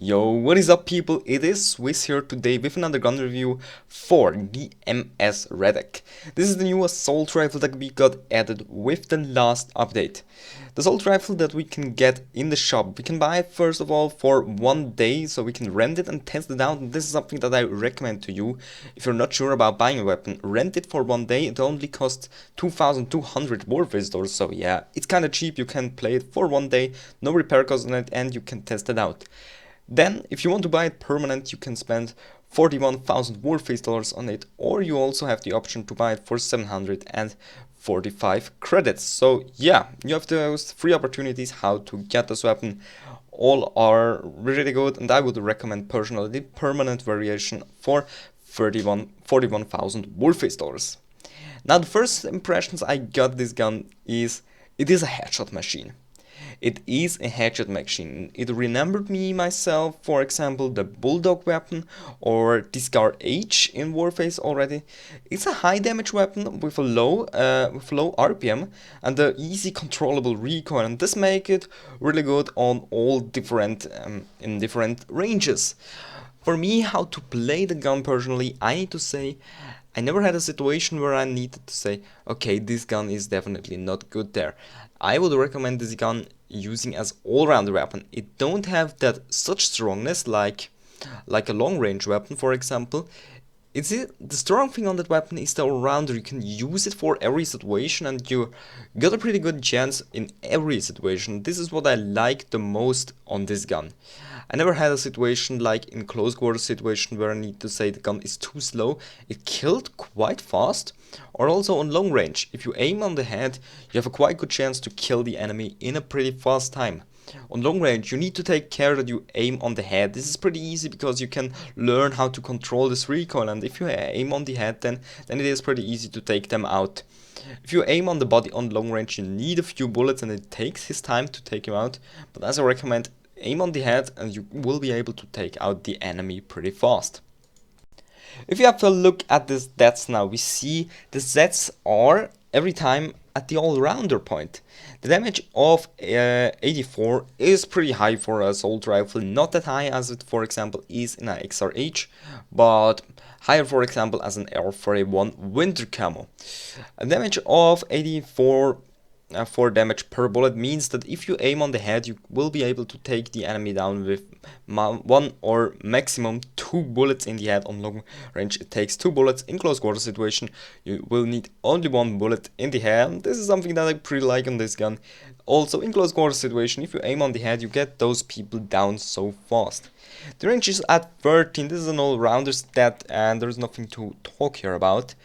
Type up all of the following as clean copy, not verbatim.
Yo, what is up people? It is Swiss here today with another gun review for the Ms-Radek. This is the new assault rifle that we got added with the last update. The assault rifle that we can get in the shop. We can buy it first of all for 1 day, so we can rent it and test it out. And this is something that I recommend to you. If you're not sure about buying a weapon, rent it for 1 day. It only costs 2,200 Warface, so yeah, it's kinda cheap. You can play it for 1 day, no repair costs on it, and you can test it out. Then, if you want to buy it permanent, you can spend 41,000 Warface on it, or you also have the option to buy it for 745 credits. So yeah, you have those 3 opportunities how to get this weapon. All are really good, and I would recommend personally the permanent variation for 41,000 Warface. Now the first impressions I got this gun is, it is a headshot machine. It is a headshot machine. It remembered me myself, for example, the Bulldog weapon or Discard H in Warface already. It's a high damage weapon with a low RPM and a easy controllable recoil, and this make it really good on all different in different ranges. For me, how to play the gun personally, I need to say I never had a situation where I needed to say, okay, this gun is definitely not good there. I would recommend this gun using as all-round weapon. It don't have that such strongness like a long-range weapon, for example. The strong thing on that weapon is the all-rounder. You can use it for every situation and you got a pretty good chance in every situation. This is what I like the most on this gun. I never had a situation like in close quarter situation where I need to say the gun is too slow. It killed quite fast. Or also on long range, if you aim on the head, you have a quite good chance to kill the enemy in a pretty fast time. On long range, you need to take care that you aim on the head. This is pretty easy because you can learn how to control this recoil, and if you aim on the head, then it is pretty easy to take them out. If you aim on the body on long range, you need a few bullets and it takes his time to take him out, but as I recommend, aim on the head and you will be able to take out the enemy pretty fast. If you have a look at the stats now, we see the stats are every time at the all-rounder point. The damage of 84 is pretty high for an assault rifle, not that high as it for example is in an XRH, but higher for example as an R41 winter camo. A damage of 84 4 damage per bullet means that if you aim on the head, you will be able to take the enemy down with 1 or maximum 2 bullets in the head. On long range it takes 2 bullets. In close quarter situation you will need only 1 bullet in the head. This is something that I pretty like on this gun. Also in close quarter situation, if you aim on the head, you get those people down so fast. The range is at 13, this is an all-rounder stat and there is nothing to talk here about.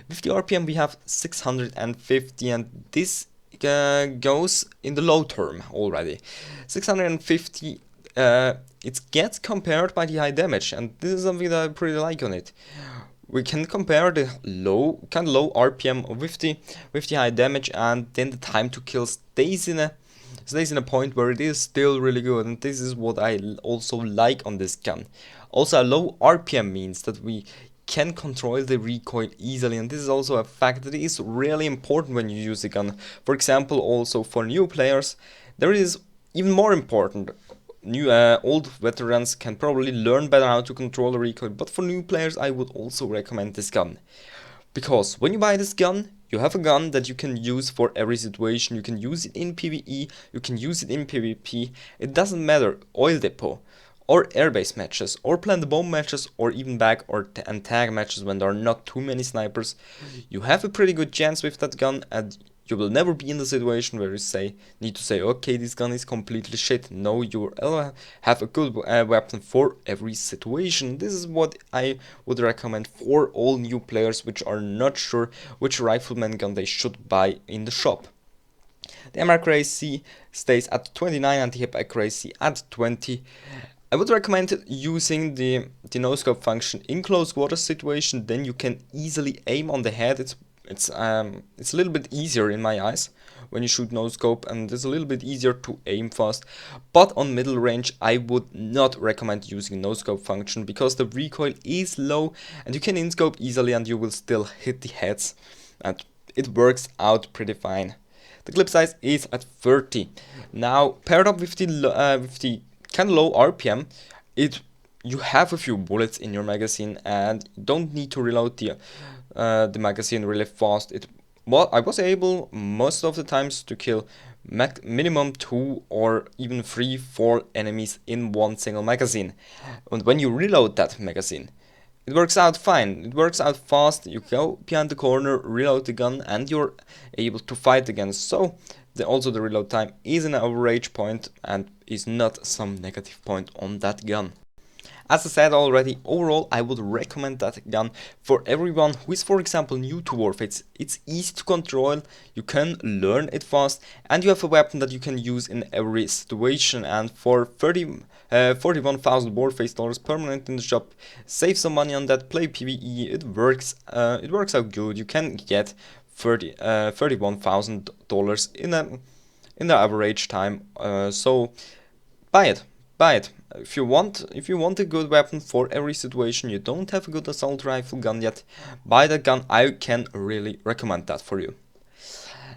With the RPM we have 650 and this goes in the low term already. 650 it gets compared by the high damage, and this is something that I pretty like on it. We can compare the low RPM with the high damage, and then the time to kill stays in a point where it is still really good, and this is what I also like on this gun. Also, a low RPM means that we can control the recoil easily, and this is also a fact that is really important when you use a gun. For example, also for new players, there is even more important. Old veterans can probably learn better how to control the recoil, but for new players I would also recommend this gun. Because when you buy this gun, you have a gun that you can use for every situation. You can use it in PvE, you can use it in PvP, it doesn't matter, oil depot, or airbase matches, or plant the bomb matches, or even back and tag matches when there are not too many snipers. You have a pretty good chance with that gun, and you will never be in the situation where you need to say, okay, this gun is completely shit. No, you have a good weapon for every situation. This is what I would recommend for all new players which are not sure which rifleman gun they should buy in the shop. The MR accuracy stays at 29 and the hip accuracy at 20. I would recommend using the no-scope function in close quarter situation, then you can easily aim on the head. It's a little bit easier in my eyes when you shoot no-scope, and it's a little bit easier to aim fast. But on middle range I would not recommend using no-scope function because the recoil is low and you can in-scope easily and you will still hit the heads, and it works out pretty fine. The clip size is at 30. Now paired up with the kind of low RPM, it you have a few bullets in your magazine and you don't need to reload the magazine really fast. I was able most of the times to kill minimum 2 or even 3, 4 enemies in one single magazine. And when you reload that magazine, it works out fine. It works out fast. You go behind the corner, reload the gun, and you're able to fight again. So also the reload time is an average point and is not some negative point on that gun. As I said already, overall I would recommend that gun for everyone who is, for example, new to Warface. It's easy to control, you can learn it fast, and you have a weapon that you can use in every situation. And for 41,000 Warface dollars permanent in the shop, save some money on that, play PvE, it works out good. You can get $31,000 in the average time, so buy it. Buy it. If you want a good weapon for every situation, you don't have a good assault rifle gun yet, buy that gun. I can really recommend that for you.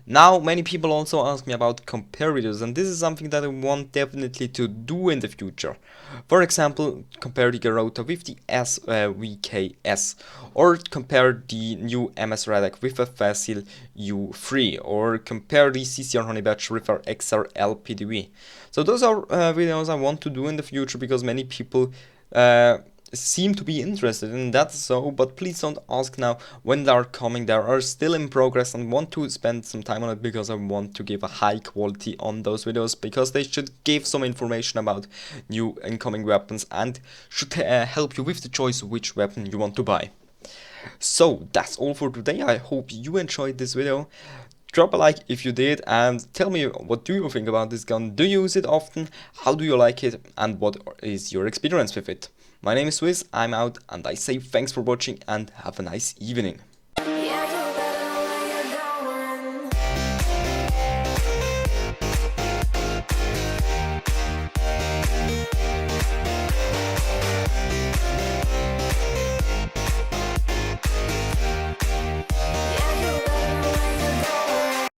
Now, many people also ask me about compare videos, and this is something that I want definitely to do in the future. For example, compare the Garota with the VKS, or compare the new Ms-Radek with a Facil U3, or compare the CCR Honey Badger with our XR LPDV. So those are videos I want to do in the future because many people seem to be interested in that. So, but please don't ask now when they are coming. They are still in progress and want to spend some time on it because I want to give a high quality on those videos, because they should give some information about new incoming weapons and should help you with the choice of which weapon you want to buy. So that's all for today. I hope you enjoyed this video. Drop a like if you did, and tell me, what do you think about this gun? Do you use it often? How do you like it? And what is your experience with it? My name is Swiss, I'm out, and I say thanks for watching and have a nice evening.